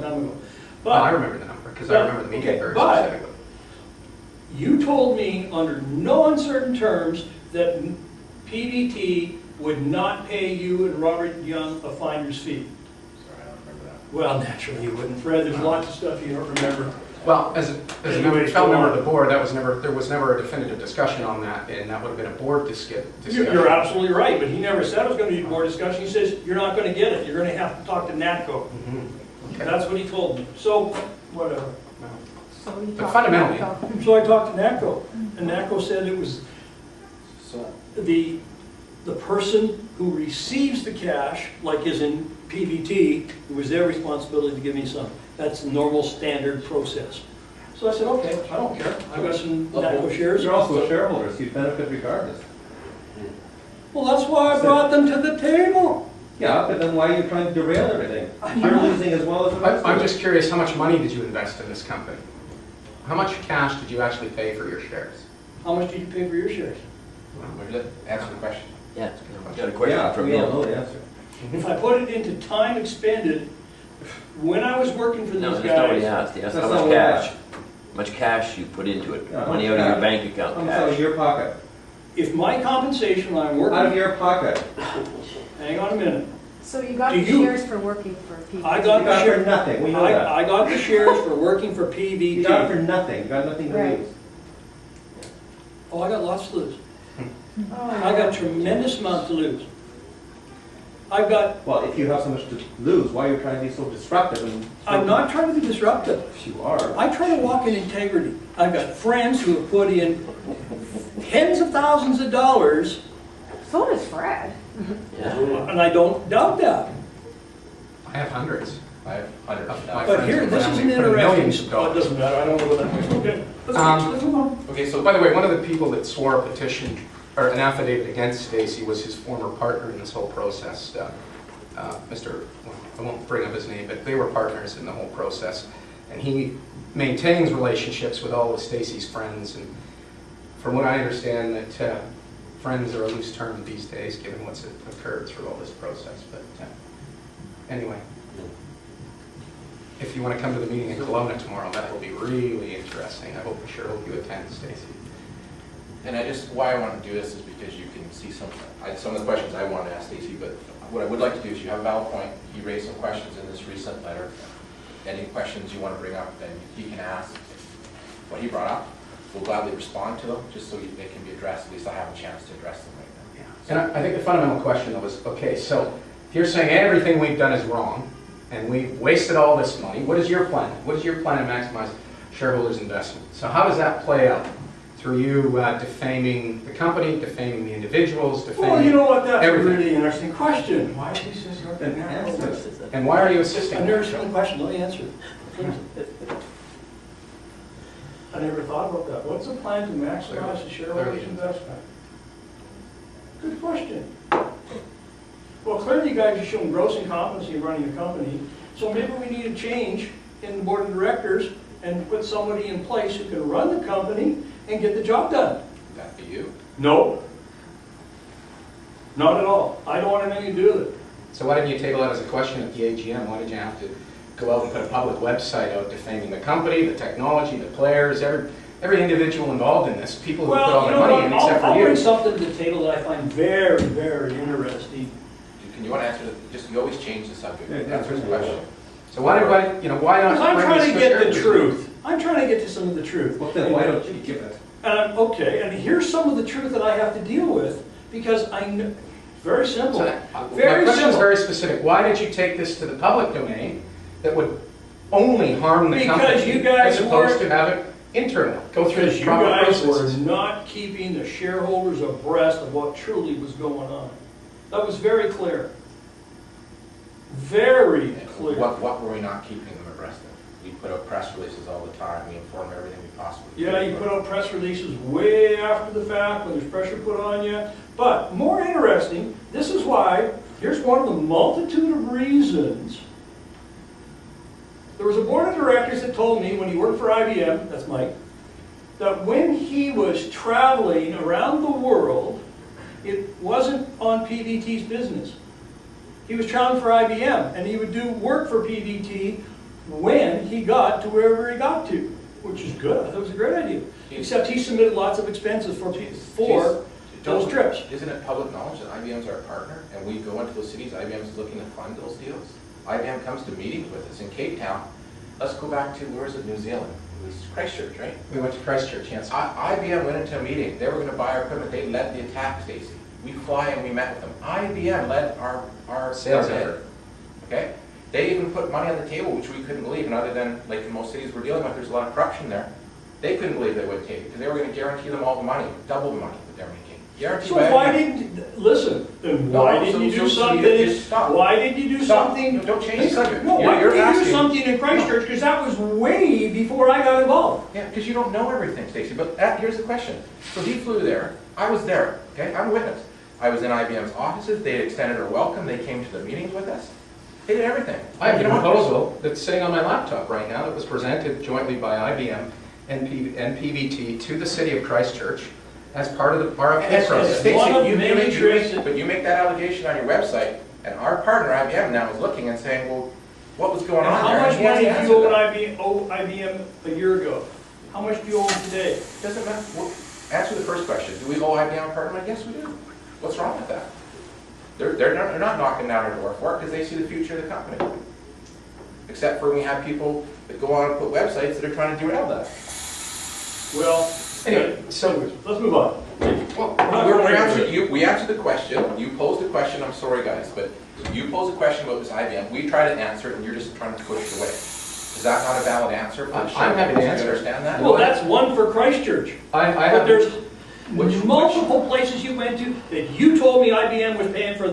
time ago. But, Well, I remember the number, because I remember the meeting okay, very but specifically. you told me under no uncertain terms that PVT would not pay you and Robert Young a finder's fee. Sorry, I don't remember that. Well, naturally you wouldn't, Fred. There's lots of stuff you don't remember. Well, as a Anyway, fellow go member on. of the board, there was never a definitive discussion on that, and that would have been a board discussion. You're absolutely right, but he never said it was going to be board discussion. He says, you're not going to get it. You're going to have to talk to NATCO. Okay. That's what he told me. So, whatever. But fundamentally, So I talked to NATCO, and NATCO said it was So, the person who receives the cash, like is in PVT, it was their responsibility to give me some. That's the normal standard process. So I said, okay, I don't care. I've got some NATCO shares. You're also a shareholder, so you benefit regardless. Well, that's why I brought them to the table. Yeah, but then why are you trying to derail everything? You're losing as well as the rest I'm of us. just curious, how much money did you invest in this company? How much cash did you actually pay for your shares? How much did you pay for your shares? answer the question. Yeah, I've got a question Yeah, from we all him. know the answer. If I put it into time expended, when I was working for No, these that's not what he guys, asked. He asked That's how not much what I cash. asked. How much cash you put into it? Yeah, Money how out much of your cash? bank account, Out of cash. your pocket. if my compensation when I'm Out of working, your pocket. hang on a minute, So you got Do the you- shares for working for PVT? I You got got the for nothing, we know that. I got the shares for working for You got it for PVT. nothing, you got nothing to Right. lose. Oh, I got lots to lose. Oh, I got tremendous amount to lose. I've got, Well, if you have so much to lose, why are you trying to be so disruptive and? I'm not trying to be disruptive. Yes, you are. I try to walk in integrity. I've got friends who have put in tens of thousands of dollars, So does Fred. Yeah. and I don't doubt that. I have hundreds. I have hundreds Of of my But thousands. friends here, and this is an family put in millions interesting, of oh, it dollars. doesn't matter, I don't know what that means. Okay, let's move on. Okay, so, By the way, one of the people that swore a petition, or an affidavit against Stacy was his former partner in this whole process, Mr., well, I won't bring up his name, but they were partners in the whole process. And he maintains relationships with all of Stacy's friends, and from what I understand, that friends are a loose term these days, given what's occurred through all this process. But anyway, if you want to come to the meeting in Kelowna tomorrow, that will be really interesting. I sure hope you attend, Stacy. and why I want to do this is because you can see some of the questions I wanted to ask Stacy, but what I would like to do is you have a valid point. He raised some questions in this recent letter. Any questions you want to bring up, then he can ask what he brought up. We'll gladly respond to them, just so they can be addressed. At least I have a chance to address them right now. And I think the fundamental question though was, okay, so if you're saying everything we've done is wrong, and we've wasted all this money, what is your plan? What is your plan to maximize shareholders' investment? So how does that play out? Through you defaming the company, defaming the individuals, defaming Well, you know what, that's a everything. really interesting question. Why is this not Then an answer answer? it. And why are you assisting? I've never seen a question, let me answer it. I never thought about that. What's the plan to maximize the shareholders' Clearly. investment? Good question. Well, clearly you guys have shown gross incompetency in running the company, so maybe we need a change in the board of directors and put somebody in place who can run the company and get the job done. Would that be you? No. Not at all. I don't want anything to do with it. So why didn't you table that as a question at the AGM? Why did you have to go out and put a public website out defaming the company, the technology, the players, every individual involved in this, people who put all Well, you their know money what, in except I'll for bring you? something to the table that I find very, very interesting. Can you want to answer, you always change the subject. Yeah, Answer the question. So why not Because I'm bring trying this to get the shareholders? truth. I'm trying to get to some of the truth. Well, then why don't you give it? Okay, and here's some of the truth that I have to deal with, because I know, very simple. So my Very question is simple. very specific. Why did you take this to the public domain that would only harm the Because company you guys as opposed weren't- to have it internal, go through Because the you proper guys were processes? not keeping the shareholders abreast of what truly was going on. That was very clear. Very clear. What were we not keeping them abreast of? We put out press releases all the time. We inform everything we possibly could. Yeah, you put out press releases way after the fact when there's pressure put on you. But more interesting, this is why, here's one of the multitude of reasons. There was a board of directors that told me when he worked for IBM, that's Mike, that when he was traveling around the world, it wasn't on PVT's business. He was traveling for IBM, and he would do work for PVT when he got to wherever he got to, which is good. I thought it was a great idea. Except he submitted lots of expenses for those trips. Isn't it public knowledge that IBM's our partner, and we go into those cities, IBM's looking to fund those deals? IBM comes to meetings with us in Cape Town. Let's go back to, where is it, New Zealand? It was Christchurch, right? We went to Christchurch, yes. IBM went into a meeting. They were going to buy our equipment. They led the attack, Stacy. We fly and we met with them. IBM led our Sales bid. effort. Okay? They even put money on the table, which we couldn't believe. And other than, like in most cities we're dealing with, there's a lot of corruption there. They couldn't believe they would take it because they were going to guarantee them all the money, double the money that they're making. Guaranteed So by why IBM. didn't, listen, then No, why so didn't you do just something? stop. Why didn't you do Stop. something? Don't change the subject. No, why You're didn't you do asking- something in Christchurch? Because that was way before I got involved. Yeah, because you don't know everything, Stacy. But here's the question. So he flew there. I was there. Okay, I'm a witness. I was in IBM's offices. They extended our welcome. They came to the meetings with us. They did everything. I have You a know what? proposal that's sitting on my laptop right now that was presented jointly by IBM and PVT to the city of Christchurch as part of the RFP Yes, process. Stacy, One of you many make- tricks that- but you make that allegation on your website, and our partner IBM now is looking and saying, well, what was going And on how there? much And he hasn't money do you answered owe that. IBM a year ago? How much do you owe them today? Doesn't matter. Well, answer the first question. Do we owe IBM a partner? Yes, we do. What's wrong with that? They're not knocking down our door for it because they see the future of the company. Except for when we have people that go on and put websites that are trying to derail that. Well, Anyway, so, let's move on. Well, we answered the question. You posed a question. I'm sorry, guys, but you posed a question about this IBM. We tried to answer it, and you're just trying to push it away. Is that not a valid answer? For the I'm shareholders? happy to Do you answer it. understand that? Well, that's one for Christchurch. I But have, there's Which- multiple places you went to that you told me IBM was paying for